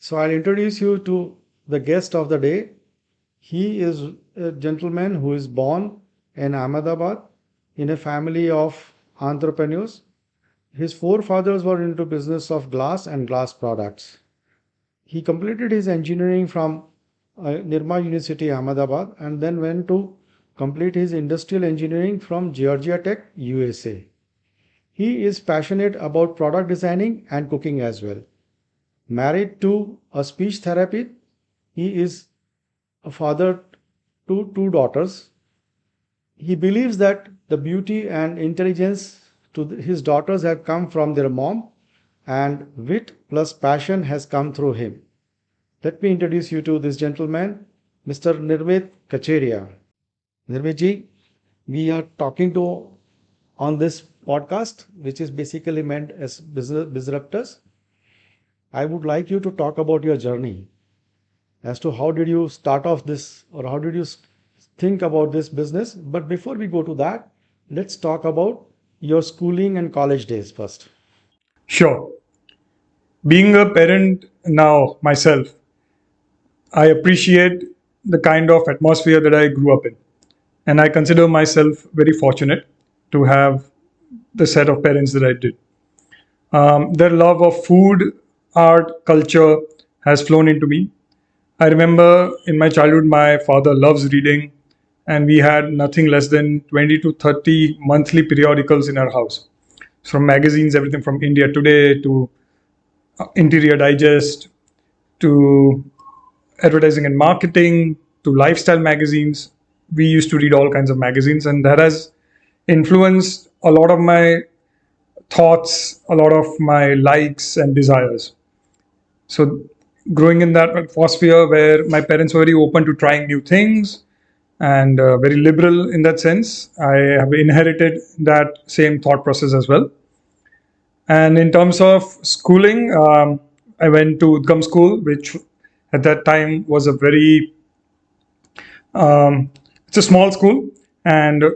So I'll introduce you to the guest of the day. He is a gentleman who is born in Ahmedabad in a family of entrepreneurs. His forefathers were into business of glass and glass products. He completed his engineering from Nirma University, Ahmedabad, and then went to complete his industrial engineering from Georgia Tech, USA. He is passionate about product designing and cooking as well. Married to a speech therapist, he is a father to two daughters. He believes that the beauty and intelligence to his daughters have come from their mom, and wit plus passion has come through him. Let me introduce you to this gentleman, Mr. Nirmeet Kacheria. Nirmeet we are talking to on this podcast, which is basically meant as business disruptors. I would like you to talk about your journey as to how did you start off this or how did you think about this business. But before we go to that, let's talk about your schooling and college days first. Sure. Being a parent now myself, I appreciate the kind of atmosphere that I grew up in. And I consider myself very fortunate to have the set of parents that I did. Their love of food, art, culture has flown into me. I remember in my childhood, my father loves reading, and we had nothing less than 20 to 30 monthly periodicals in our house. From magazines, everything from India Today to Interior Digest to advertising and marketing to lifestyle magazines. We used to read all kinds of magazines, and that has influenced a lot of my thoughts, a lot of my likes and desires. So, growing in that atmosphere where my parents were very open to trying new things and very liberal in that sense, I have inherited that same thought process as well. And in terms of schooling, I went to Udgam School, which at that time was a very it's a small school and a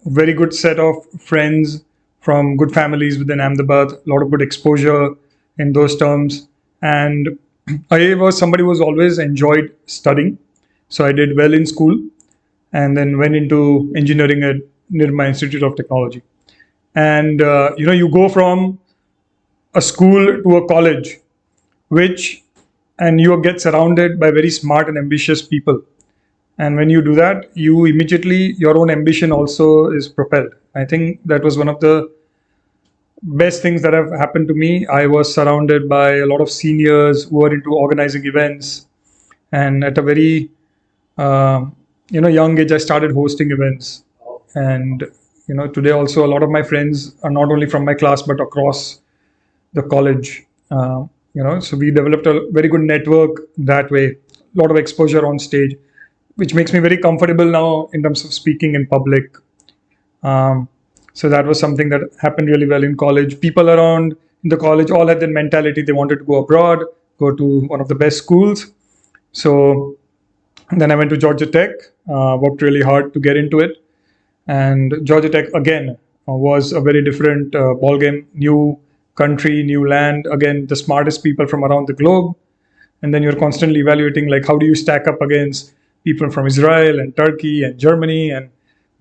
very good set of friends from good families within Ahmedabad, a lot of good exposure in those terms. And I was somebody who was always enjoyed studying. So I did well in school and then went into engineering at Nirma Institute of Technology. And, you go from a school to a college, which, and you get surrounded by very smart and ambitious people. And when you do that, you immediately, your own ambition also is propelled. I think that was one of the best things that have happened to me. I was surrounded by a lot of seniors who were into organizing events. And at a very, young age, I started hosting events. And, today also a lot of my friends are not only from my class, but across the college. So we developed a very good network that way, a lot of exposure on stage, which makes me very comfortable now in terms of speaking in public. So that was something that happened really well in college. People around in the college all had the mentality they wanted to go abroad, go to one of the best schools. So then I went to Georgia Tech, worked really hard to get into it. And Georgia Tech, again, was a very different ballgame, new country, new land, again, the smartest people from around the globe. And then you're constantly evaluating, like, how do you stack up against people from Israel and Turkey and Germany, and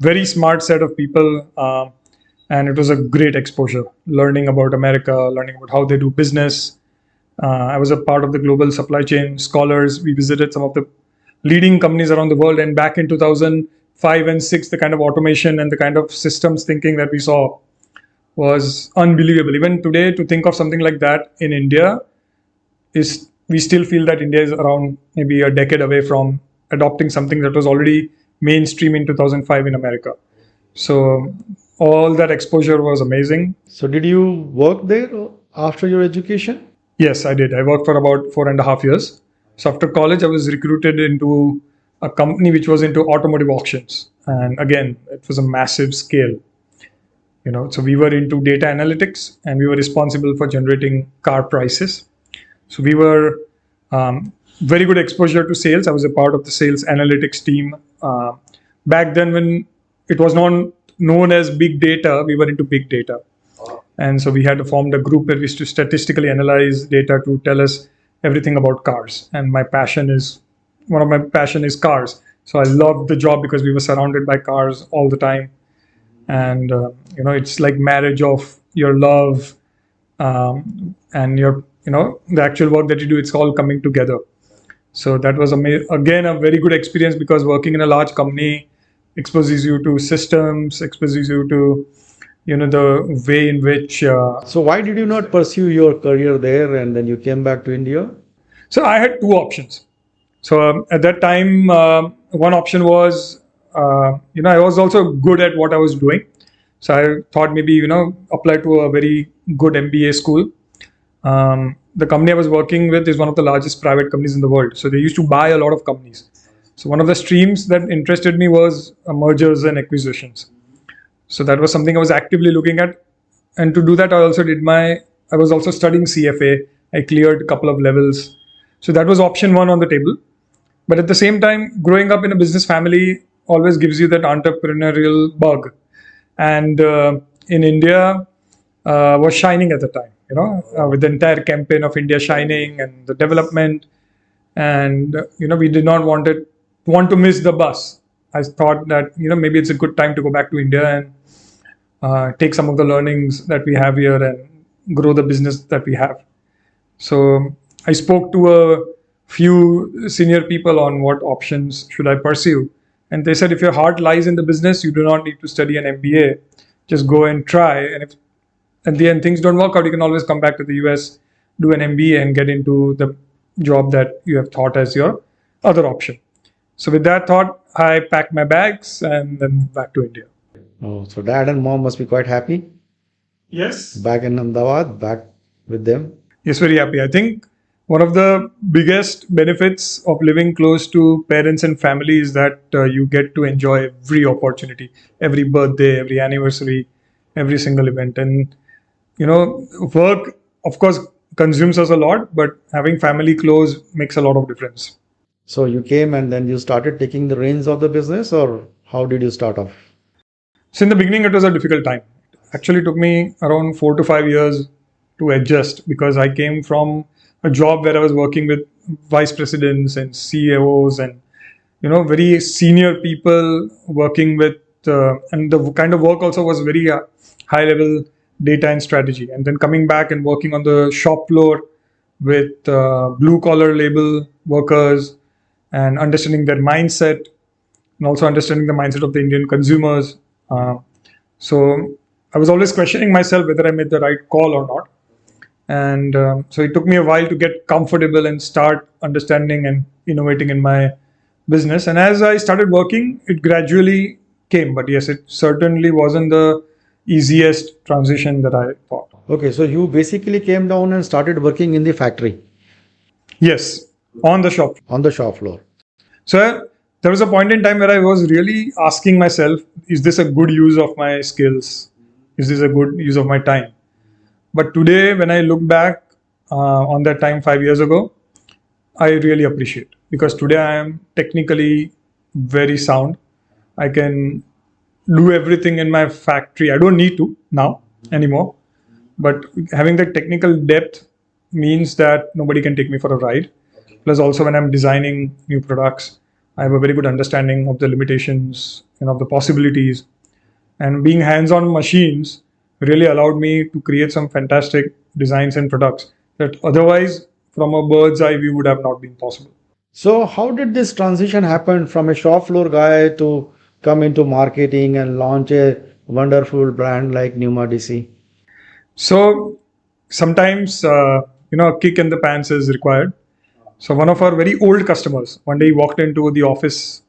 very smart set of people. And it was a great exposure, learning about America, learning about how they do business. I was a part of the global supply chain scholars. We visited some of the leading companies around the world. And back in 2005 and 6, the kind of automation and the kind of systems thinking that we saw was unbelievable. Even today, to think of something like that in India is, we still feel that India is around maybe a decade away from adopting something that was already mainstream in 2005 in America. So all that exposure was amazing. So did you work there after your education? Yes, I did. I worked for about 4.5 years. So after college, I was recruited into a company which was into automotive auctions. And again, it was a massive scale. So we were into data analytics and we were responsible for generating car prices. So we were very good exposure to sales. I was a part of the sales analytics team. Back then, when it was not known as big data, we were into big data. And so we had formed a group where we used to statistically analyze data to tell us everything about cars. And my passion is one of my passion is cars. So I loved the job because we were surrounded by cars all the time, and it's like marriage of your love and your the actual work that you do. It's all coming together. So that was again a very good experience, because working in a large company exposes you to systems, exposes you to the way in which. So why did you not pursue your career there and then you came back to India? So I had two options. So at that time, one option was, I was also good at what I was doing. So I thought maybe apply to a very good MBA school. The company I was working with is one of the largest private companies in the world. So they used to buy a lot of companies. So one of the streams that interested me was mergers and acquisitions. So that was something I was actively looking at. And to do that, I was also studying CFA. I cleared a couple of levels. So that was option one on the table. But at the same time, growing up in a business family always gives you that entrepreneurial bug. And in India, was shining at the time, with the entire campaign of India shining and the development. And, we did not want to miss the bus. I thought that, maybe it's a good time to go back to India and take some of the learnings that we have here and grow the business that we have. So I spoke to a few senior people on what options should I pursue. And they said, if your heart lies in the business, you do not need to study an MBA. Just go and try. And if at the end things don't work out, you can always come back to the US, do an MBA, and get into the job that you have thought as your other option. So with that thought, I packed my bags and then back to India. Oh, so dad and mom must be quite happy. Yes. Back in Ahmedabad, back with them. Yes, very happy. I think one of the biggest benefits of living close to parents and family is that you get to enjoy every opportunity, every birthday, every anniversary, every single event. And, work, of course, consumes us a lot, but having family close makes a lot of difference. So you came and then you started taking the reins of the business, or how did you start off? So in the beginning, it was a difficult time. Actually, took me around 4 to 5 years to adjust, because I came from a job where I was working with vice presidents and CEOs and very senior people working with, and the kind of work also was very high level data and strategy. And then coming back and working on the shop floor with blue collar label workers and understanding their mindset, and also understanding the mindset of the Indian consumers. So I was always questioning myself whether I made the right call or not. And so it took me a while to get comfortable and start understanding and innovating in my business. And as I started working, it gradually came. But yes, it certainly wasn't the easiest transition that I thought. Okay, so you basically came down and started working in the factory, Yes, on the shop. on the shop floor. So there was a point in time where I was really asking myself, is this a good use of my skills? Is this a good use of my time? But today, when I look back on that time 5 years ago, I really appreciate, because today I am technically very sound. I can do everything in my factory. I don't need to now anymore. But having that technical depth means that nobody can take me for a ride. Plus, also when I'm designing new products, I have a very good understanding of the limitations, of the possibilities. And being hands-on machines really allowed me to create some fantastic designs and products that otherwise, from a bird's eye view, would have not been possible. So how did this transition happen from a shop floor guy to come into marketing and launch a wonderful brand like NumaDC? So sometimes, a kick in the pants is required. So one of our very old customers, one day he walked into the office,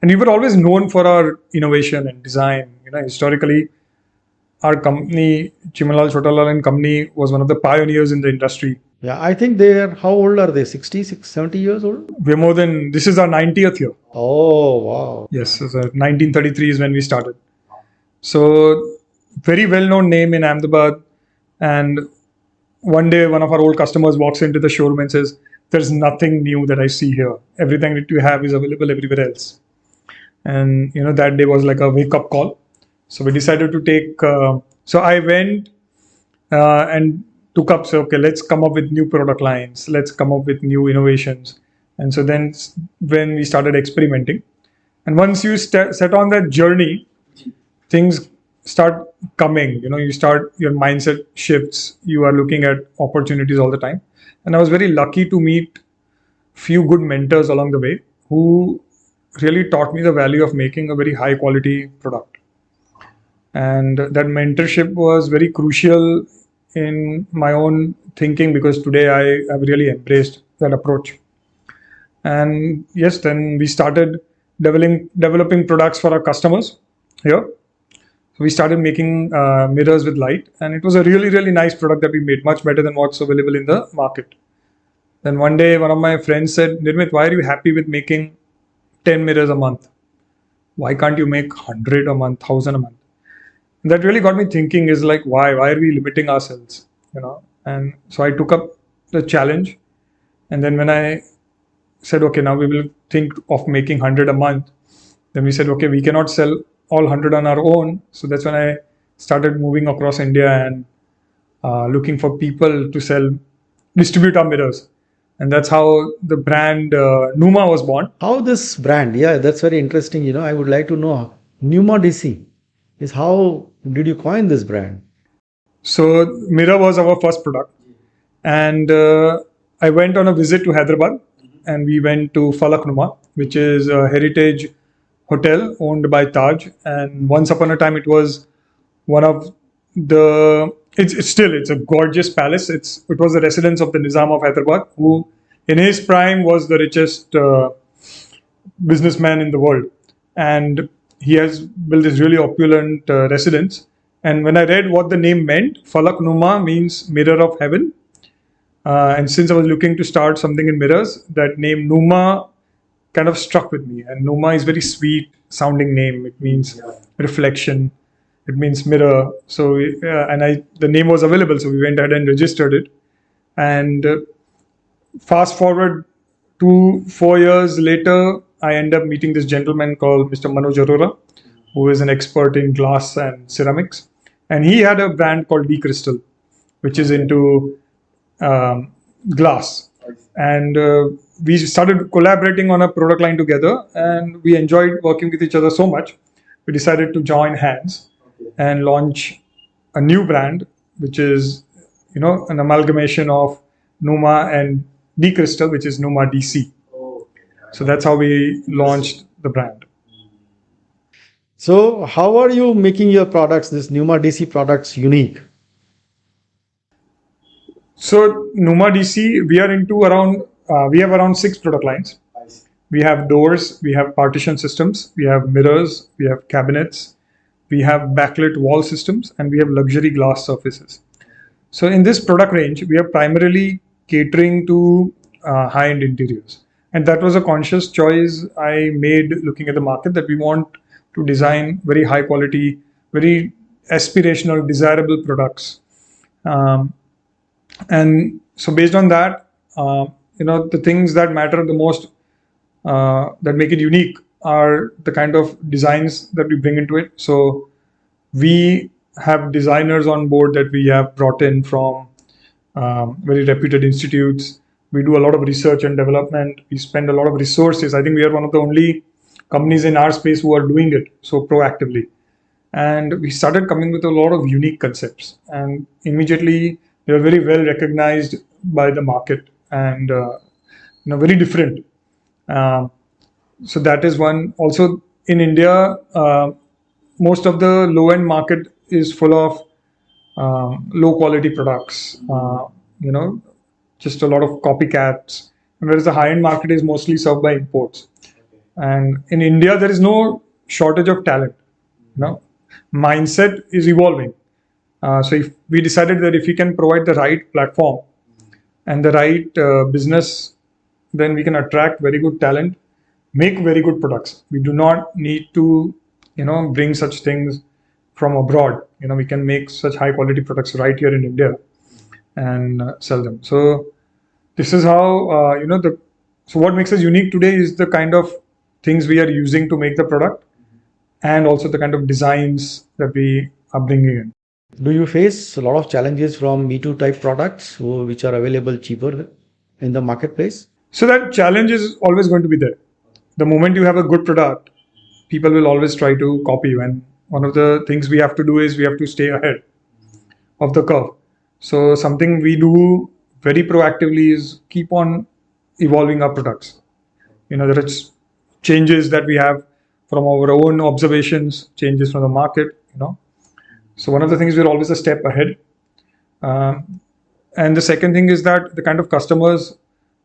and we were always known for our innovation and design. Historically, our company, Chimalal Chotalal and Company, was one of the pioneers in the industry. Yeah, I think they are, how old are they? 60, 70 years old? We're more than, this is our 90th year. Oh, wow. Yes, so 1933 is when we started. So very well-known name in Ahmedabad. And one day, one of our old customers walks into the showroom and says, "There's nothing new that I see here. Everything that you have is available everywhere else." And that day was like a wake-up call. So we decided to take. So I went and took up, so okay, let's come up with new product lines, let's come up with new innovations. And so then when we started experimenting, and once you set on that journey, things start coming. You start, your mindset shifts, you are looking at opportunities all the time. And I was very lucky to meet few good mentors along the way who really taught me the value of making a very high quality product. And that mentorship was very crucial in my own thinking, because today I have really embraced that approach. And yes, then we started developing products for our customers here. So we started making mirrors with light, and it was a really, really nice product that we made, much better than what's available in the market. Then one day, one of my friends said, Nirmeet, why are you happy with making 10 mirrors a month? Why can't you make 100 a month, 1,000 a month? And that really got me thinking, is like, why are we limiting ourselves? And so I took up the challenge. And then when I said, okay, now we will think of making 100 a month, then we said, okay, we cannot sell all 100 on our own. So that's when I started moving across India and looking for people to distribute our mirrors. And that's how the brand Numa was born. How this brand? Yeah, that's very interesting. I would like to know NumaDC is how did you coin this brand? So mirror was our first product, and I went on a visit to Hyderabad, and we went to Falak Numa, which is a heritage hotel owned by Taj. And once upon a time, it was one of the. It's a gorgeous palace. It was the residence of the Nizam of Hyderabad, who in his prime was the richest businessman in the world, and he has built this really opulent residence. And when I read what the name meant, Falak Numa means mirror of heaven. And since I was looking to start something in mirrors, that name Numa kind of struck with me. And Numa is very sweet sounding name. It means reflection. It means mirror. So, the name was available, so we went ahead and registered it. And fast forward to 4 years later, I end up meeting this gentleman called Mr. Manoj Arora, who is an expert in glass and ceramics. And he had a brand called D Crystal, which is into glass. And we started collaborating on a product line together, and we enjoyed working with each other so much. We decided to join hands and launch a new brand, which is, an amalgamation of Numa and D Crystal, which is NumaDC. So that's how we launched the brand. So, how are you making your products, this NumaDC products, unique? So NumaDC, we have around 6 product lines. We have doors, we have partition systems, we have mirrors, we have cabinets, we have backlit wall systems, and we have luxury glass surfaces. So in this product range, we are primarily catering to high-end interiors. And that was a conscious choice I made looking at the market, that we want to design very high quality, very aspirational, desirable products. And so based on that, the things that matter the most, that make it unique, are the kind of designs that we bring into it. So we have designers on board that we have brought in from very reputed institutes. We do a lot of research and development. We spend a lot of resources. I think we are one of the only companies in our space who are doing it so proactively. And we started coming with a lot of unique concepts, and immediately they were very well recognized by the market, and very different. So that is one. Also in India, most of the low-end market is full of low-quality products. Just a lot of copycats, whereas the high-end market is mostly served by imports. And in India, there is no shortage of talent. Mindset is evolving. So if we decided that if we can provide the right platform and the right business, then we can attract very good talent, make very good products. We do not need to, bring such things from abroad. We can make such high quality products right here in India and sell them. So this is how, so what makes us unique today is the kind of things we are using to make the product, and also the kind of designs that we are bringing in. Do you face a lot of challenges from Me Too type products which are available cheaper in the marketplace? So that challenge is always going to be there. The moment you have a good product, people will always try to copy you. And one of the things we have to do is we have to stay ahead of the curve. So something we do very proactively is keep on evolving our products. There are changes that we have from our own observations, changes from the market. So one of the things, we're always a step ahead. And the second thing is that the kind of customers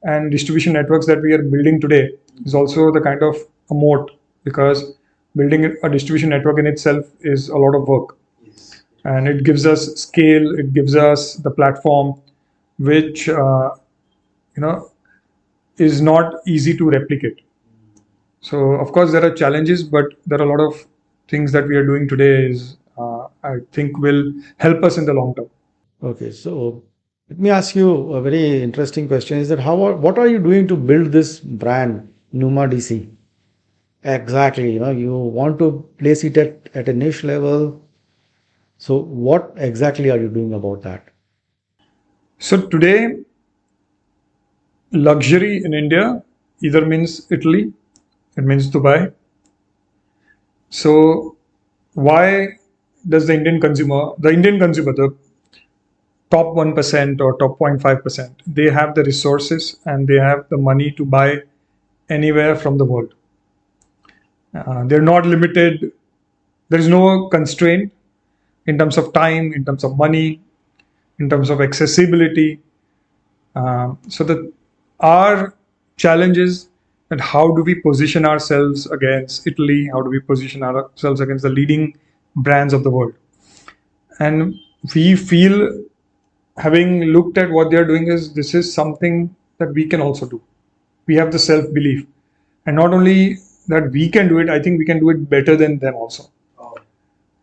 and distribution networks that we are building today is also the kind of a moat, because building a distribution network in itself is a lot of work. And it gives us scale, it gives us the platform, which is not easy to replicate. So of course there are challenges, but there are a lot of things that we are doing today is I think will help us in the long term. Okay, so let me ask you a very interesting question is that what are you doing to build this brand NumaDC? Exactly, you want to place it at a niche level. So what exactly are you doing about that? So today, luxury in India either means Italy, it means Dubai. So why does the Indian consumer, the top 1% or top 0.5%, they have the resources and they have the money to buy anywhere from the world. They're not limited. There is no constraint in terms of time, in terms of money, in terms of accessibility. So that our challenge is that how do we position ourselves against Italy? How do we position ourselves against the leading brands of the world? And we feel, having looked at what they are doing, is this is something that we can also do. We have the self belief, and not only that we can do it, I think we can do it better than them also.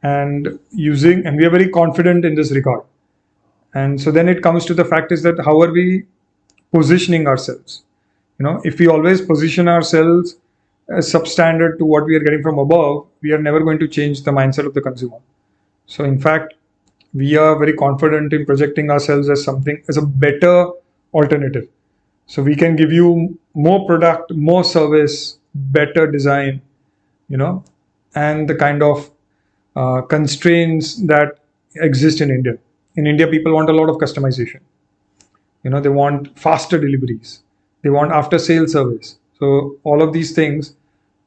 And we are very confident in this regard. And so then it comes to the fact is that how are we positioning ourselves? If we always position ourselves as substandard to what we are getting from above, we are never going to change the mindset of the consumer. So in fact, we are very confident in projecting ourselves as a better alternative. So we can give you more product, more service, better design, and the kind of constraints that exist in India. In India, people want a lot of customization. They want faster deliveries. They want after sale service. So all of these things,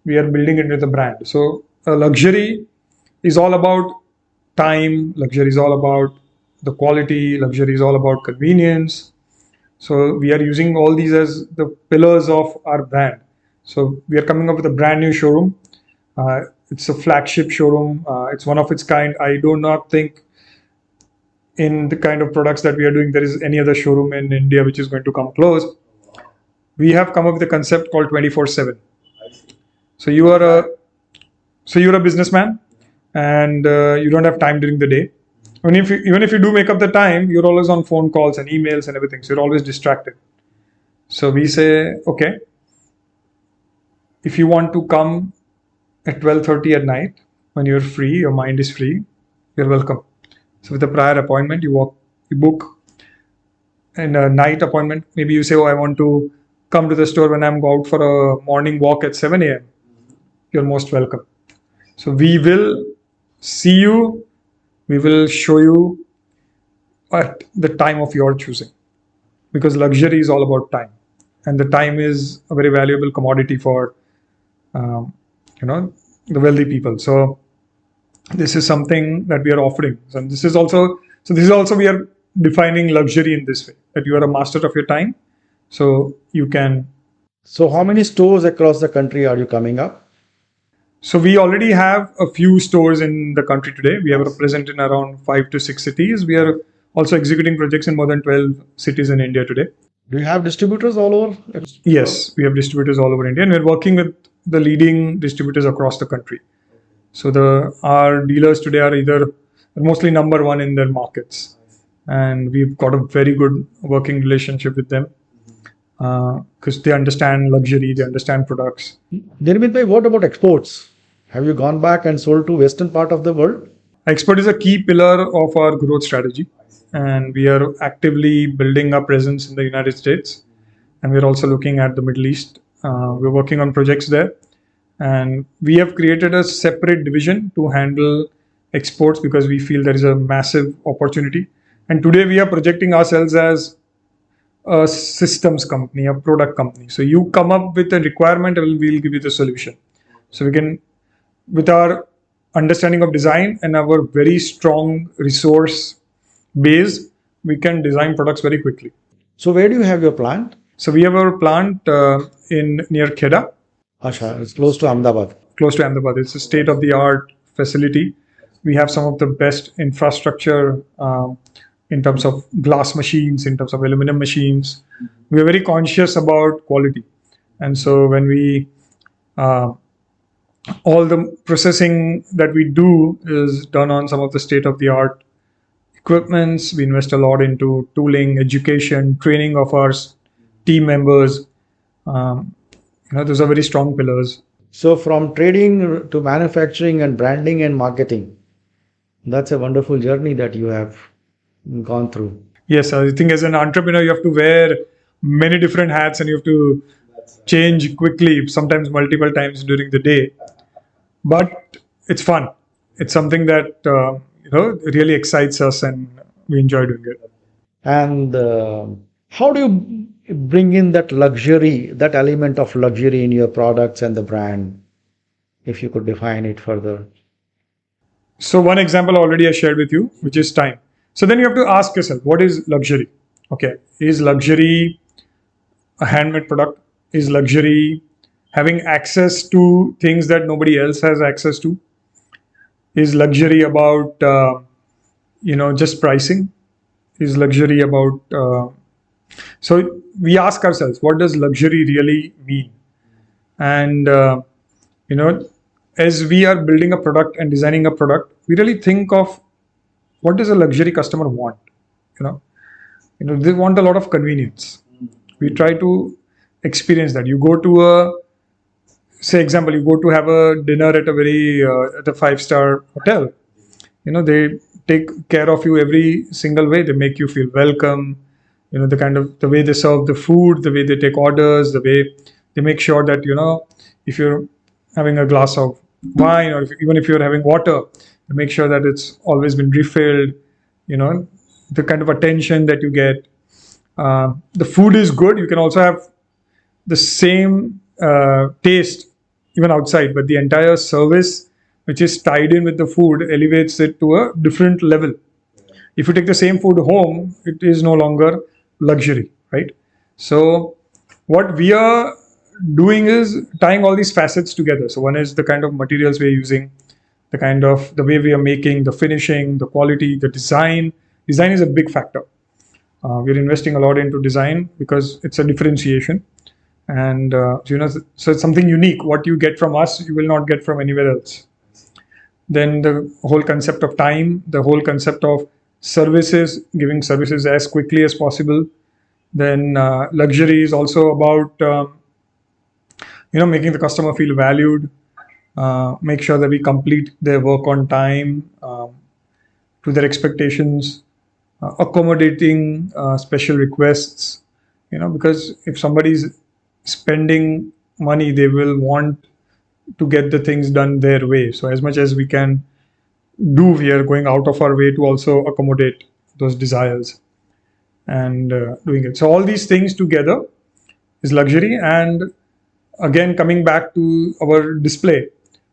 we are building into the brand. So luxury is all about time. Luxury is all about the quality. Luxury is all about convenience. So we are using all these as the pillars of our brand. So we are coming up with a brand new showroom. It's a flagship showroom. It's one of its kind. I do not think in the kind of products that we are doing, there is any other showroom in India which is going to come close. We have come up with a concept called 24/7. So you're a businessman, and you don't have time during the day. Even if you do make up the time, you're always on phone calls and emails and everything. So you're always distracted. So we say, okay, if you want to come at 12:30 at night when you're free, your mind is free, you're welcome. So with a prior appointment, you book and a night appointment. Maybe you say, oh, I want to come to the store when I'm out for a morning walk at 7 a.m. You're most welcome. So we will see you. We will show you at the time of your choosing, because luxury is all about time, and the time is a very valuable commodity for the wealthy people. So this is something that we are offering, and this is also we are defining luxury in this way, that you are a master of your time, so you can. So how many stores across the country are you coming up? So we already have a few stores in the country today. We are present in around 5 to 6 cities. We are also executing projects in more than 12 cities in India today. Do you have distributors all over? Yes, we have distributors all over India, and we're working with the leading distributors across the country. So our dealers today are mostly number one in their markets, and we've got a very good working relationship with them, because they understand luxury, they understand products. Nirmeet bhai, what about exports? Have you gone back and sold to western part of the world? Export is a key pillar of our growth strategy, and we are actively building our presence in the United States, and we're also looking at the Middle East. We're working on projects there, and we have created a separate division to handle exports because we feel there is a massive opportunity. And today we are projecting ourselves as a systems company, a product company. So you come up with a requirement, and we'll give you the solution. So we can, with our understanding of design and our very strong resource base, we can design products very quickly. So where do you have your plant? So we have our plant in near Kheda, Asha, it's close to Ahmedabad. close to Ahmedabad. It's a state-of-the-art facility. We have some of the best infrastructure in terms of glass machines, in terms of aluminum machines. We are very conscious about quality, and so when we all the processing that we do is done on some of the state-of-the-art equipments. We invest a lot into tooling, education, training of our team members. Those are very strong pillars. So from trading to manufacturing and branding and marketing, that's a wonderful journey that you have gone through. Yes, I think as an entrepreneur, you have to wear many different hats and you have to change quickly, sometimes multiple times during the day. But it's fun. It's something that really excites us, and we enjoy doing it. And how do you bring in that luxury, that element of luxury in your products and the brand? If you could define it further. So one example already I shared with you, which is time. So then you have to ask yourself, what is luxury? Okay, is luxury a handmade product? Is luxury having access to things that nobody else has access to? Is luxury about just pricing? Is luxury about so we ask ourselves, what does luxury really mean? And as we are building a product and designing a product, we really think of what does a luxury customer want. They want a lot of convenience. We try to experience that. You go to you go to have a dinner at a 5-star hotel. They take care of you every single way. They make you feel welcome. The way they serve the food, the way they take orders, the way they make sure that if you're having a glass of wine, or even if you're having water, they make sure that it's always been refilled. The kind of attention that you get. The food is good. You can also have the same taste even outside, but the entire service which is tied in with the food elevates it to a different level. If you take the same food home, it is no longer luxury, right? So what we are doing is tying all these facets together. So one is the kind of materials we're using, the way we are making, the finishing, the quality, the design. Design is a big factor. We're investing a lot into design because it's a differentiation. And so it's something unique. What you get from us, you will not get from anywhere else. Then the whole concept of time, the whole concept of services, giving services as quickly as possible. Then luxury is also about making the customer feel valued. Make sure that we complete their work on time, to their expectations, accommodating special requests. Because if somebody's spending money, they will want to get the things done their way. So as much as we can do, we are going out of our way to also accommodate those desires and doing it. So all these things together is luxury. And again, coming back to our display,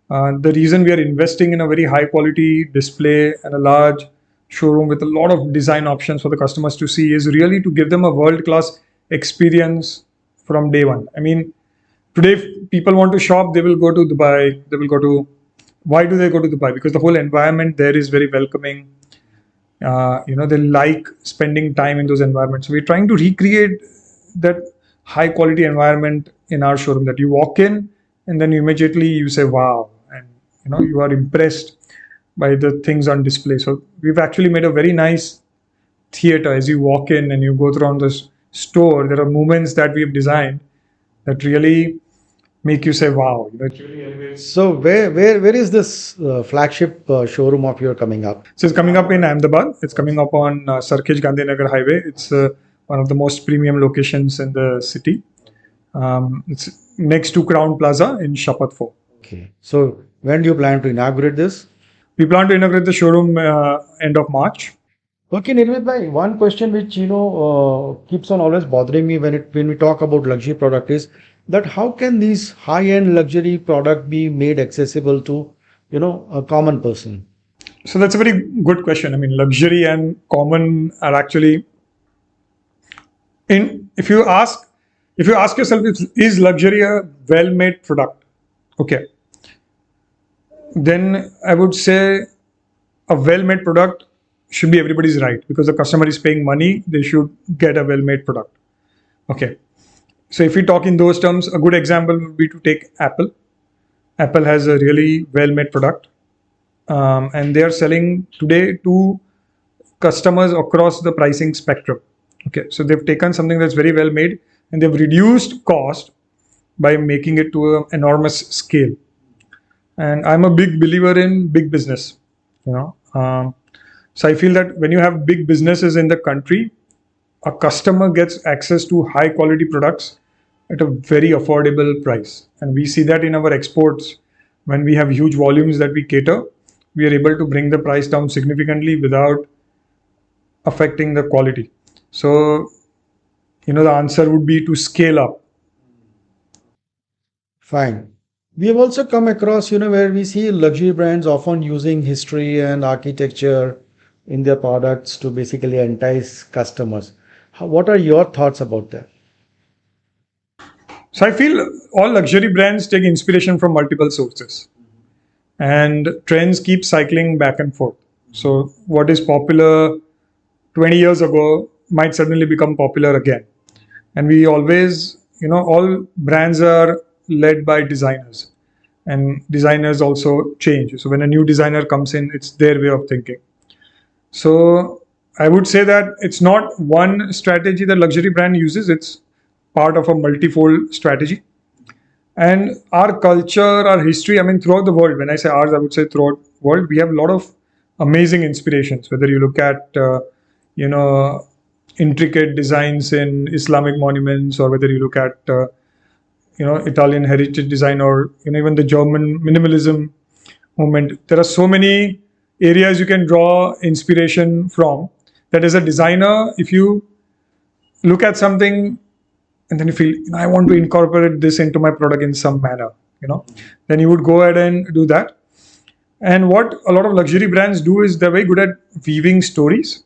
the reason we are investing in a very high quality display and a large showroom with a lot of design options for the customers to see is really to give them a world-class experience from day one. I mean, today, if people want to shop, they will go to Dubai. Why do they go to Dubai? Because the whole environment there is very welcoming. They like spending time in those environments. So we're trying to recreate that high quality environment in our showroom, that you walk in and then immediately you say, wow. And, you are impressed by the things on display. So we've actually made a very nice theater. As you walk in and you go around this store, there are moments that we've designed that really make you say, wow. It really elevates. So where is this flagship showroom of your coming up? So it's coming up in Ahmedabad. It's coming up on Sarkhej Gandhinagar Highway. It's one of the most premium locations in the city. It's next to Crown Plaza in Shapat 4. Okay. So when do you plan to inaugurate this? We plan to inaugurate the showroom end of March. Okay, Nirmeet bhai, one question which keeps on always bothering me when we talk about luxury product is that how can these high-end luxury product be made accessible to a common person? So that's a very good question. I mean, luxury and common are actually in. If you ask yourself, is luxury a well-made product? Okay, then I would say a well-made product should be everybody's right, because the customer is paying money, they should get a well-made product. Okay, so if we talk in those terms, a good example would be to take Apple. Apple has a really well-made product, and they are selling today to customers across the pricing spectrum. Okay, so they've taken something that's very well made and they've reduced cost by making it to an enormous scale. And I'm a big believer in big business. You know, so I feel that when you have big businesses in the country, a customer gets access to high quality products at a very affordable price, and we see that in our exports. When we have huge volumes that we cater, we are able to bring the price down significantly without affecting the quality. So, the answer would be to scale up. Fine. We have also come across, where we see luxury brands often using history and architecture in their products to basically entice customers. What are your thoughts about that? So I feel all luxury brands take inspiration from multiple sources, and trends keep cycling back and forth. So what is popular 20 years ago might suddenly become popular again. And we always, all brands are led by designers, and designers also change. So when a new designer comes in, it's their way of thinking. So I would say that it's not one strategy that luxury brand uses, it's part of a multifold strategy. And our culture, our history, I mean, throughout the world, when I say ours, I would say throughout the world, we have a lot of amazing inspirations, whether you look at, you know, intricate designs in Islamic monuments, or whether you look at, Italian heritage design, or, even the German minimalism movement. There are so many areas you can draw inspiration from, that as a designer, if you look at something and then you feel, I want to incorporate this into my product in some manner, then you would go ahead and do that. And what a lot of luxury brands do is they're very good at weaving stories,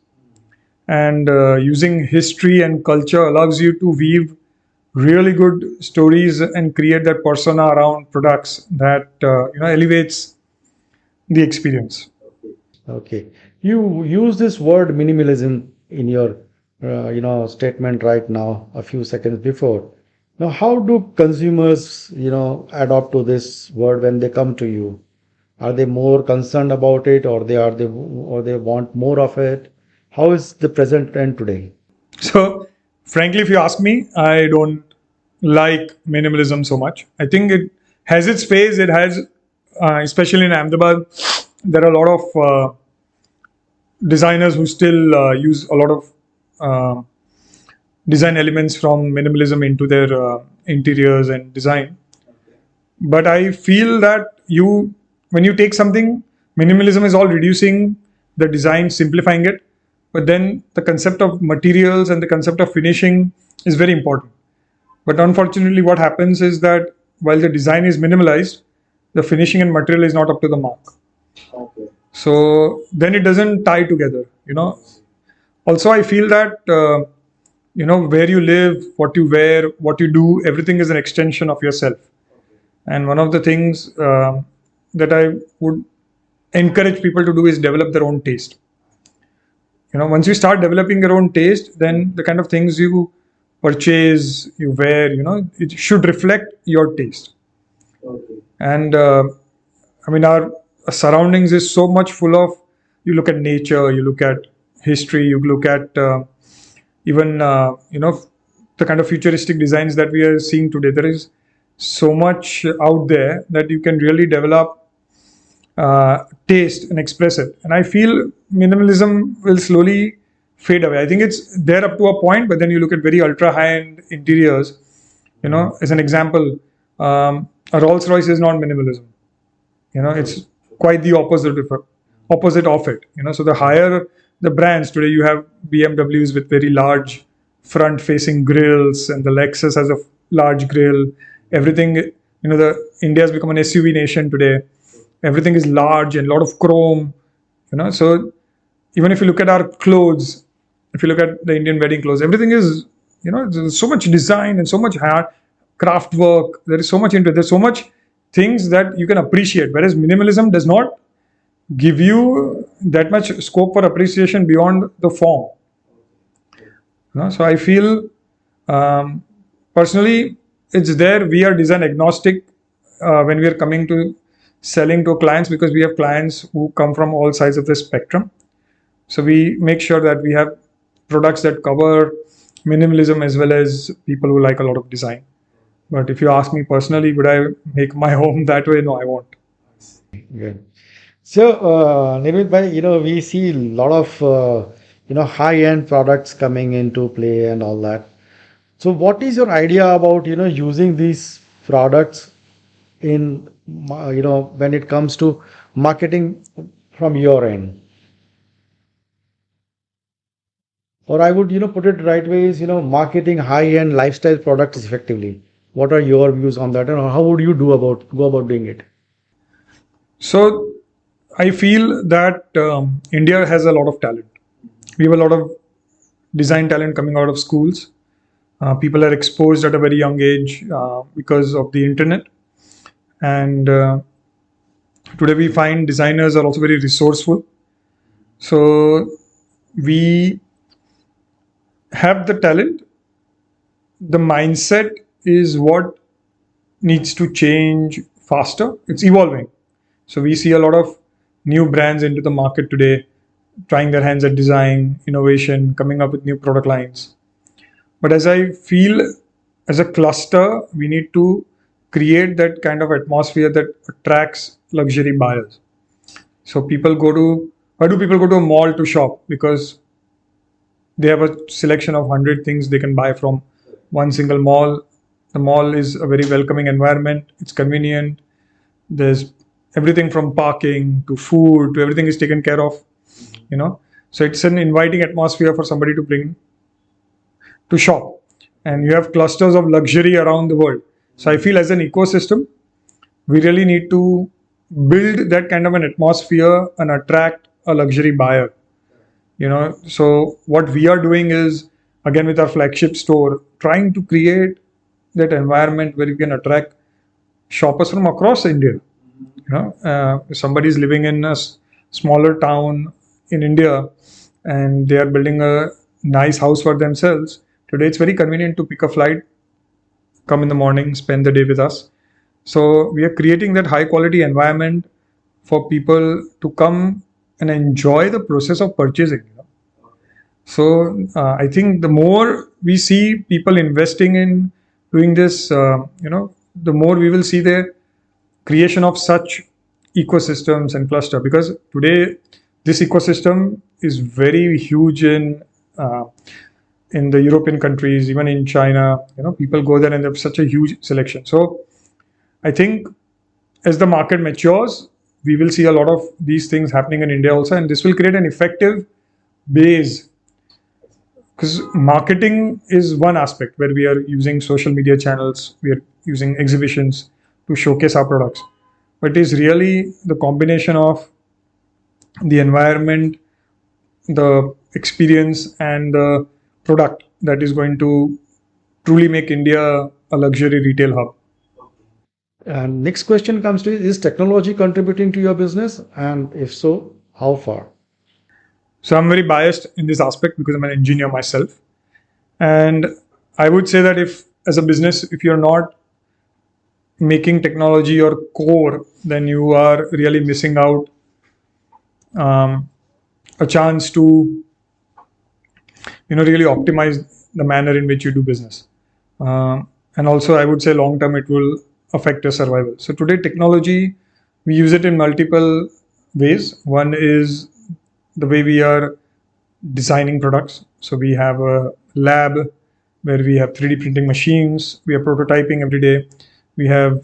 and using history and culture allows you to weave really good stories and create that persona around products that elevates the experience. Okay. You use this word minimalism in your statement right now, a few seconds before. Now, how do consumers, adopt to this word when they come to you? Are they more concerned about it, or they want more of it? How is the present trend today? So, frankly, if you ask me, I don't like minimalism so much. I think it has its phase. It has, especially in Ahmedabad, there are a lot of designers who still use a lot of design elements from minimalism into their interiors and design. But I feel that when you take something, minimalism is all reducing the design, simplifying it. But then the concept of materials and the concept of finishing is very important. But unfortunately, what happens is that while the design is minimalized, the finishing and material is not up to the mark. Okay. So then it doesn't tie together. Also, I feel that where you live, what you wear, what you do, everything is an extension of yourself. And one of the things that I would encourage people to do is develop their own taste. Once you start developing your own taste, then the kind of things you purchase, you wear, it should reflect your taste. Okay. And our surroundings is so much full of, you look at nature, you look at history, you look at even the kind of futuristic designs that we are seeing today. There is so much out there that you can really develop taste and express it. And I feel minimalism will slowly fade away. I think it's there up to a point, but then you look at very ultra high end interiors. As an example, a Rolls Royce is not minimalism. It's quite the opposite of it. So the higher the brands today, you have BMWs with very large front facing grills, and the Lexus has a large grill. Everything, the India has become an SUV nation today. Everything is large and a lot of chrome. So even if you look at our clothes, if you look at the Indian wedding clothes, everything is, there's so much design and so much hard craft work. There is so much into it. There's so much things that you can appreciate. Whereas minimalism does not give you that much scope for appreciation beyond the form. So I feel personally, it's there. We are design agnostic when we are coming to selling to clients, because we have clients who come from all sides of the spectrum. So we make sure that we have products that cover minimalism as well as people who like a lot of design. But if you ask me personally, would I make my home that way? No, I won't. Good. So, Nirmit bhai, we see a lot of, high-end products coming into play and all that. So, what is your idea about, using these products in, when it comes to marketing from your end? Or I would, put it right ways, marketing high-end lifestyle products effectively. What are your views on that, and how would you go about doing it? So I feel that India has a lot of talent. We have a lot of design talent coming out of schools. People are exposed at a very young age because of the internet. And today we find designers are also very resourceful. So we have the talent. The mindset is what needs to change faster. It's evolving. So we see a lot of new brands into the market today, trying their hands at design, innovation, coming up with new product lines. But as I feel, as a cluster, we need to create that kind of atmosphere that attracts luxury buyers. So why do people go to a mall to shop? Because they have a selection of 100 things they can buy from one single mall. The mall is a very welcoming environment. It's convenient. There's everything from parking to food to everything is taken care of. So it's an inviting atmosphere for somebody to bring to shop. And you have clusters of luxury around the world. So I feel as an ecosystem, we really need to build that kind of an atmosphere and attract a luxury buyer. So what we are doing is, again, with our flagship store, trying to create that environment where you can attract shoppers from across India. If somebody is living in a smaller town in India and they are building a nice house for themselves, today it's very convenient to pick a flight, come in the morning, spend the day with us. So we are creating that high quality environment for people to come and enjoy the process of purchasing. So I think the more we see people investing in doing this, the more we will see the creation of such ecosystems and cluster. Because today this ecosystem is very huge in the European countries, even in China. People go there and they have such a huge selection. So I think as the market matures, we will see a lot of these things happening in India also, and this will create an effective base. Because marketing is one aspect where we are using social media channels, we are using exhibitions to showcase our products. But it is really the combination of the environment, the experience, and the product that is going to truly make India a luxury retail hub. And next question comes to, is technology contributing to your business? And if so, how far? So I'm very biased in this aspect because I'm an engineer myself. And I would say that if, as a business, if you're not making technology your core, then you are really missing out a chance to, really optimize the manner in which you do business. And also, I would say long term, it will affect your survival. So today, technology, we use it in multiple ways. One is the way we are designing products. So we have a lab where we have 3D printing machines. We are prototyping every day. We have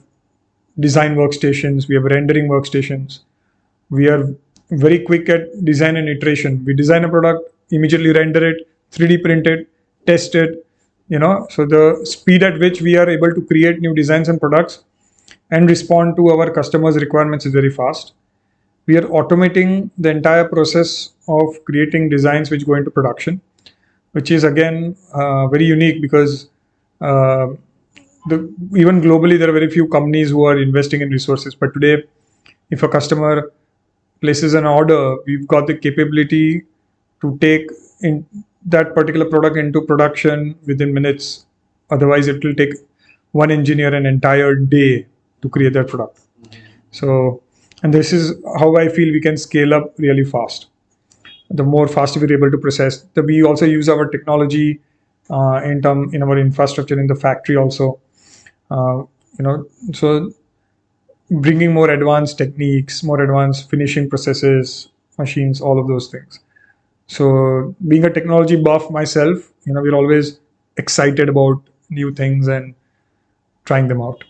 design workstations. We have rendering workstations. We are very quick at design and iteration. We design a product, immediately render it, 3D print it, test it. So the speed at which we are able to create new designs and products and respond to our customers' requirements is very fast. We are automating the entire process of creating designs which go into production, which is again very unique because uh, even globally there are very few companies who are investing in resources. But today, if a customer places an order, we've got the capability to take in that particular product into production within minutes. Otherwise, it will take one engineer an entire day to create that product. So, and this is how I feel we can scale up really fast. The more faster we're able to process, we also use our technology in our infrastructure in the factory also. Uh, so bringing more advanced techniques, more advanced finishing processes, machines, all of those things. So being a technology buff myself, we're always excited about new things and trying them out.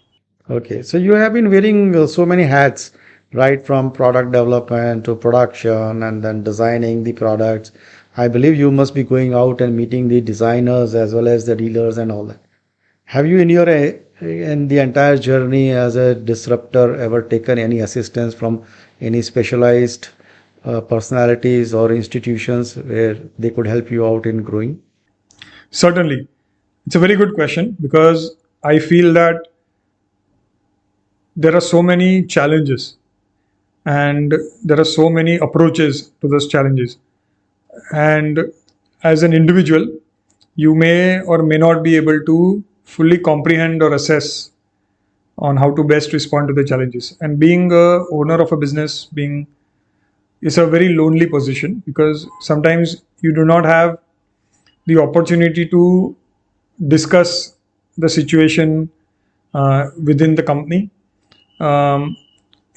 Okay, so you have been wearing so many hats, right from product development to production and then designing the products. I believe you must be going out and meeting the designers as well as the dealers and all that. Have you in the entire journey as a disruptor ever taken any assistance from any specialized personalities or institutions where they could help you out in growing? Certainly, it's a very good question because I feel that there are so many challenges and there are so many approaches to those challenges. And as an individual, you may or may not be able to fully comprehend or assess on how to best respond to the challenges. And being a owner of a business, being is a very lonely position because sometimes you do not have the opportunity to discuss the situation within the company. Um,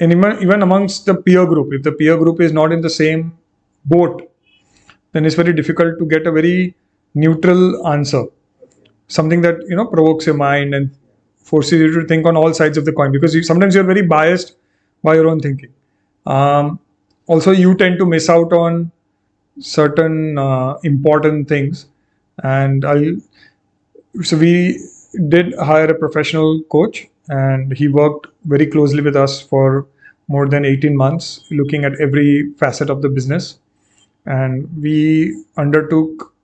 and even amongst the peer group, if the peer group is not in the same boat, then it's very difficult to get a very neutral answer, something that provokes your mind and forces you to think on all sides of the coin because sometimes you're very biased by your own thinking. um, Also, you tend to miss out on certain important things. And so we did hire a professional coach, and he worked very closely with us for more than 18 months looking at every facet of the business. And we undertook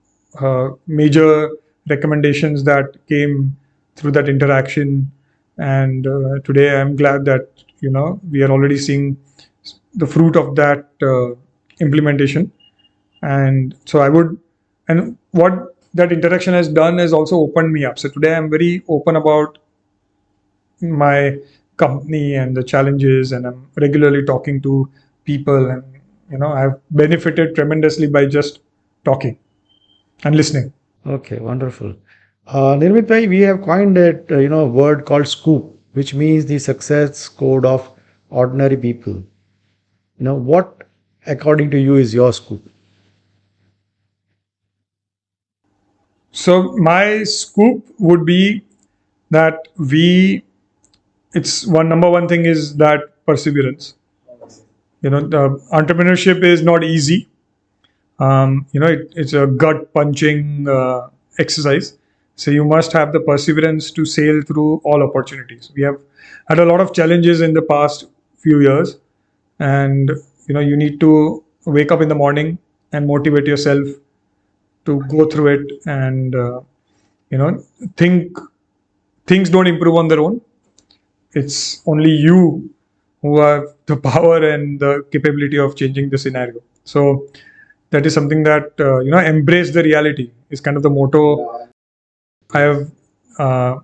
major recommendations that came through that interaction. And today I'm glad that we are already seeing the fruit of that implementation. And so I would, and what that interaction has done is also opened me up. So today I'm very open about my company and the challenges, and I'm regularly talking to people. And I've benefited tremendously by just talking and listening. Okay, wonderful. Nirmit bhai, we have coined that word called scoop, which means the success code of ordinary people. What, according to you, is your scoop? So my scoop would be that it's number one thing is that perseverance. The entrepreneurship is not easy. It's a gut punching exercise. So you must have the perseverance to sail through all opportunities. We have had a lot of challenges in the past few years, and you need to wake up in the morning and motivate yourself to go through it. And you know think things don't improve on their own. It's only you who have the power and the capability of changing the scenario. So that is something that embrace the reality is kind of the motto I have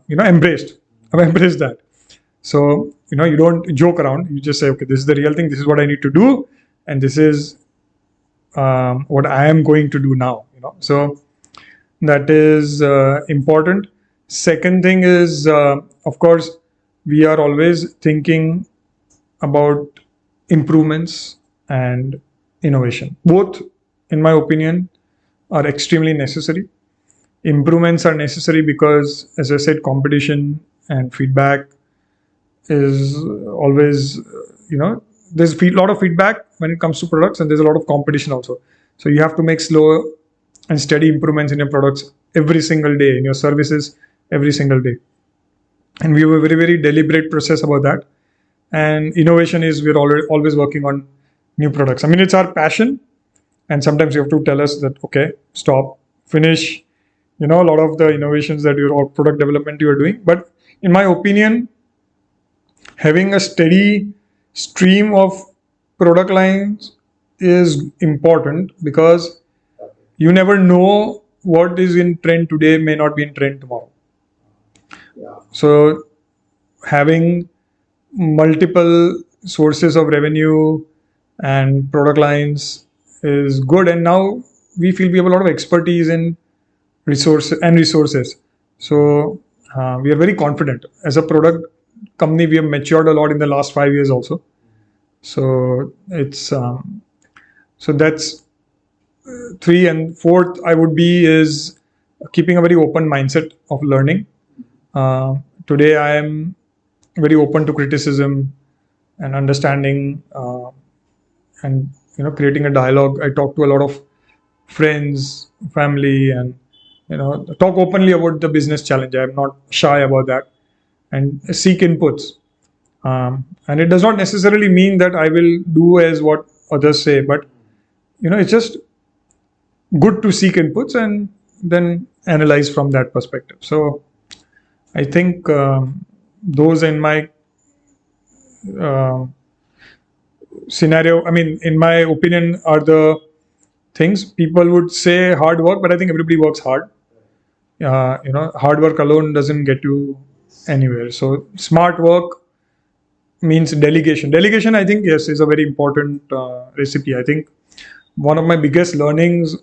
embraced. I've embraced that. So you don't joke around. You just say, okay, this is the real thing. This is what I need to do, and this is what I am going to do now. So that is important. Second thing is, of course, we are always thinking about improvements and innovation. Both, in my opinion, are extremely necessary. Improvements are necessary because, as I said, competition and feedback is always, there's a lot of feedback when it comes to products, and there's a lot of competition also. So you have to make slow and steady improvements in your products every single day, in your services every single day. And we have a very, very deliberate process about that. And innovation is, we're already always working on new products. I mean, it's our passion, and sometimes you have to tell us that, okay, stop, finish, a lot of the innovations that you're, or product development you are doing. But in my opinion, having a steady stream of product lines is important, because you never know what is in trend today may not be in trend tomorrow. So having multiple sources of revenue and product lines is good. And now we feel we have a lot of expertise in resources. So we are very confident. As a product company, we have matured a lot in the last 5 years also. So it's so that's three. And fourth, I would be is keeping a very open mindset of learning. Today, I am very open to criticism and understanding, and creating a dialogue. I talk to a lot of friends, family, and talk openly about the business challenge. I'm not shy about that, and seek inputs. And it does not necessarily mean that I will do as what others say, but it's just good to seek inputs and then analyze from that perspective. So I think those, in my uh, scenario, I mean, in my opinion, are the things. People would say hard work, but I think everybody works hard. Hard work alone doesn't get you anywhere. So smart work means delegation. Delegation, I think, yes, is a very important recipe. I think one of my biggest learnings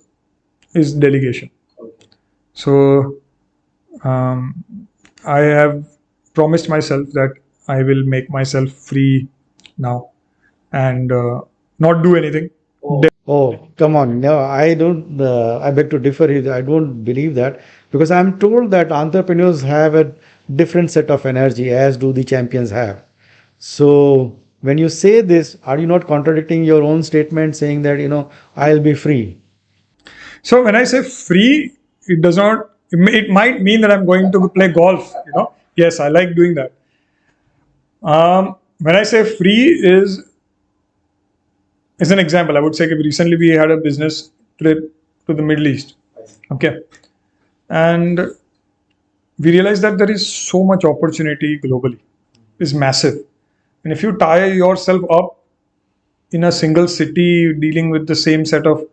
is delegation. So um, I have promised myself that I will make myself free now, and not do anything. Oh, come on. No, I don't, I beg to differ here. I don't believe that, because I'm told that entrepreneurs have a different set of energy, as do the champions have. So when you say this, are you not contradicting your own statement saying that, I'll be free? So when I say free, it does not. It might mean that I'm going to play golf. Yes, I like doing that. When I say free is an example. I would say recently we had a business trip to the Middle East. Okay, and we realized that there is so much opportunity globally. It's massive, and if you tie yourself up in a single city dealing with the same set of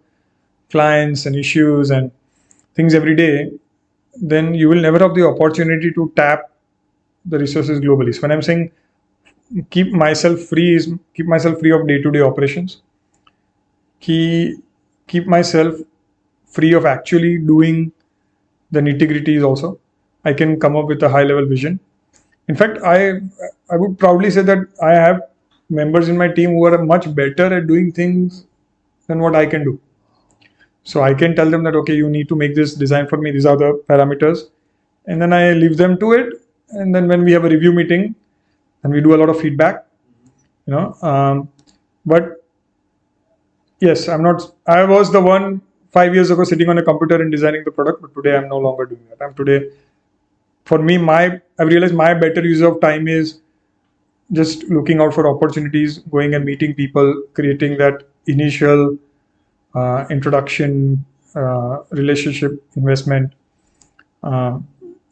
clients and issues and things every day, then you will never have the opportunity to tap the resources globally. So when I'm saying keep myself free, is keep myself free of day-to-day operations. Keep myself free of actually doing the nitty-gritties also. I can come up with a high-level vision. In fact, I would proudly say that I have members in my team who are much better at doing things than what I can do. So I can tell them that, okay, you need to make this design for me. These are the parameters, and then I leave them to it. And then when we have a review meeting, and we do a lot of feedback, but yes, I'm not. I was the one 5 years ago sitting on a computer and designing the product, but today I'm no longer doing that. I'm today, for me, I've realized my better use of time is just looking out for opportunities, going and meeting people, creating that initial introduction, relationship, investment, uh,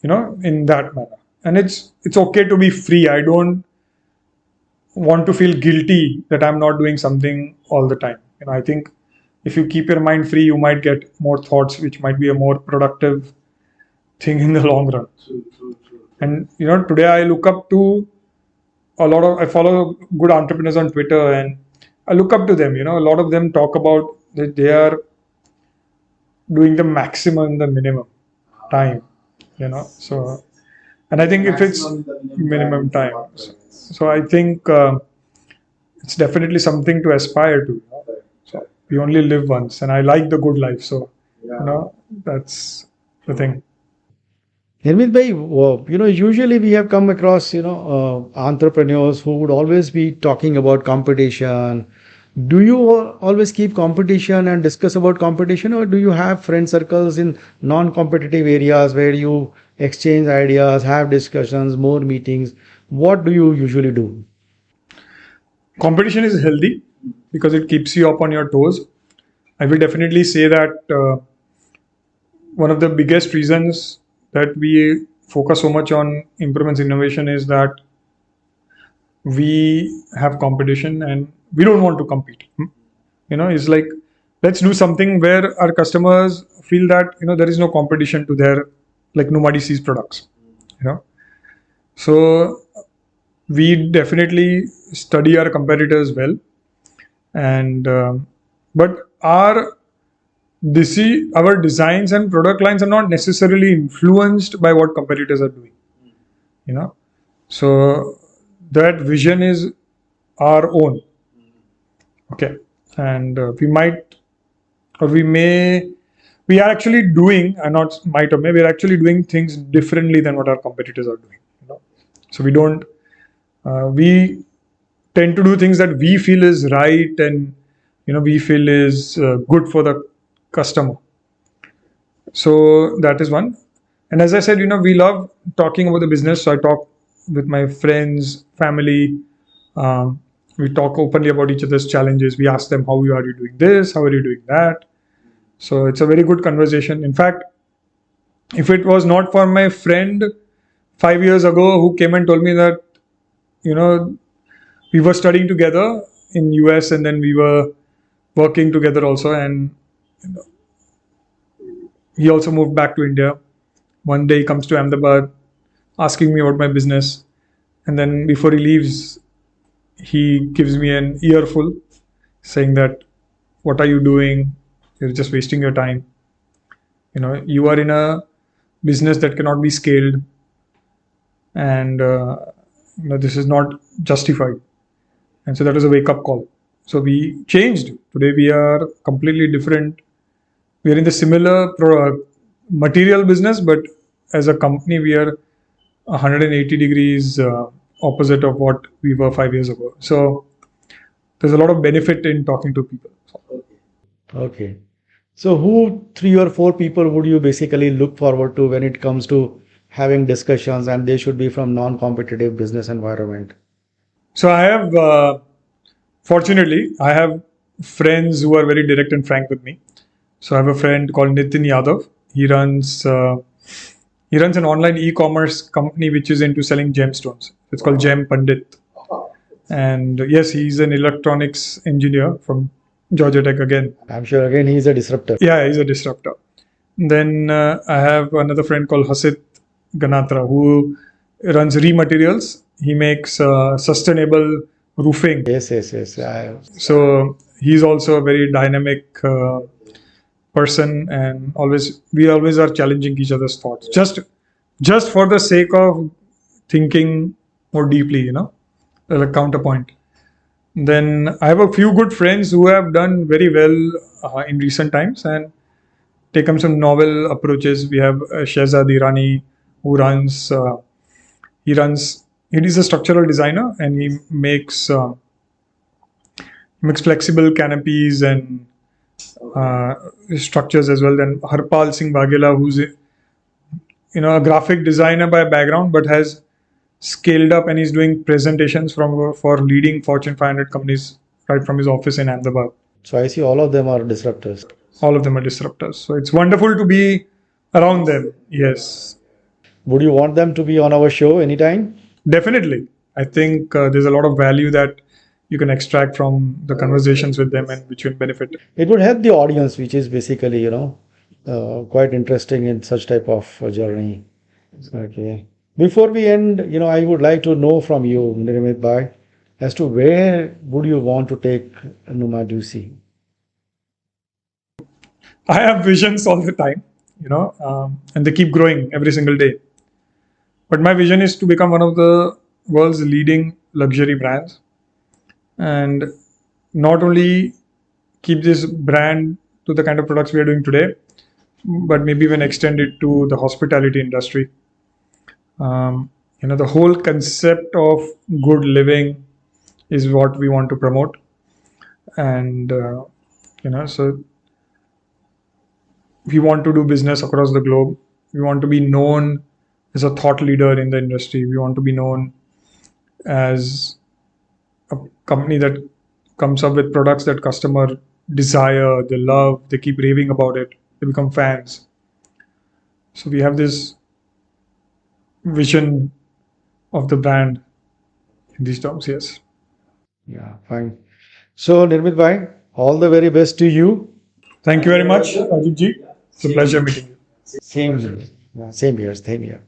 in that manner. And it's okay to be free. I don't want to feel guilty that I'm not doing something all the time. I think if you keep your mind free, you might get more thoughts, which might be a more productive thing in the long run. And today I look up to I follow good entrepreneurs on Twitter, and I look up to them. A lot of them talk about that they are doing the maximum in the minimum time. So and I think if it's minimum time, so I think it's definitely something to aspire to. So we only live once, and I like the good life. So that's the thing. Nirmit bhai, usually we have come across, entrepreneurs who would always be talking about competition. Do you always keep competition and discuss about competition, or do you have friend circles in non-competitive areas where you exchange ideas, have discussions, more meetings? What do you usually do? Competition is healthy because it keeps you up on your toes. I will definitely say that one of the biggest reasons that we focus so much on improvements innovation is that we have competition and we don't want to compete. It's like, let's do something where our customers feel that there is no competition to their, like, NumaDC's products. you know so we definitely study our competitors well, and but our designs and product lines are not necessarily influenced by what competitors are doing. you know so that vision is our own. Okay. And we might, or we may, we are actually doing, and not might or may, we are actually doing things differently than what our competitors are doing. So we don't, we tend to do things that we feel is right, and we feel is good for the customer. So that is one. And as I said, we love talking about the business. So I talk with my friends, family. Um, we talk openly about each other's challenges. We ask them, how are you doing this? How are you doing that? So it's a very good conversation. In fact, if it was not for my friend 5 years ago who came and told me that, you know, we were studying together in US, and then we were working together also, and he also moved back to India. One day he comes to Ahmedabad asking me about my business, and then before he leaves, he gives me an earful saying that, what are you doing? You're just wasting your time. You are in a business that cannot be scaled, and this is not justified. And so that was a wake up call. So we changed. Today we are completely different. We are in the similar material business, but as a company, we are 180 degrees opposite of what we were 5 years ago. So there's a lot of benefit in talking to people. Okay. So, who three or four people would you basically look forward to when it comes to having discussions, and they should be from non-competitive business environment? So I have, fortunately, I have friends who are very direct and frank with me. So I have a friend called Nitin Yadav. He runs an online e-commerce company which is into selling gemstones. It's called Gem Pandit. And yes, he's an electronics engineer from Georgia Tech again. I'm sure again he's a disruptor. Yeah, he's a disruptor. Then I have another friend called Hasit Ganatra who runs Rematerials. He makes sustainable roofing. Yes, yes, yes. So he's also a very dynamic person, and we always are challenging each other's thoughts, just for the sake of thinking more deeply, like counterpoint. Then I have a few good friends who have done very well in recent times and taken some novel approaches. We have Shehzad Irani, who he is a structural designer, and he makes flexible canopies and structures as well. Then Harpal Singh Baghela, who's a graphic designer by background, but has scaled up and he's doing presentations for leading Fortune 500 companies right from his office in Ahmedabad. So I see all of them are disruptors. All of them are disruptors. So it's wonderful to be around them. Yes. Would you want them to be on our show anytime? Definitely. I think there's a lot of value that you can extract from the conversations with them, and which will benefit. It would help the audience, which is basically, quite interesting in such type of journey. Okay. Before we end, I would like to know from you, Nirmeet Bhai, as to where would you want to take NumaDC? I have visions all the time, and they keep growing every single day. But my vision is to become one of the world's leading luxury brands, and not only keep this brand to the kind of products we are doing today, but maybe even extend it to the hospitality industry. The whole concept of good living is what we want to promote, and so we want to do business across the globe. We want to be known as a thought leader in the industry. We want to be known as a company that comes up with products that customer desire, they love, they keep raving about it, they become fans. So we have this vision of the brand in these terms. Yes. Yeah, fine. So, Nirmit bhai, all the very best to you. Thank you very much, Rajiv ji. It's a pleasure meeting you. Same here. Yeah, same here. Same here.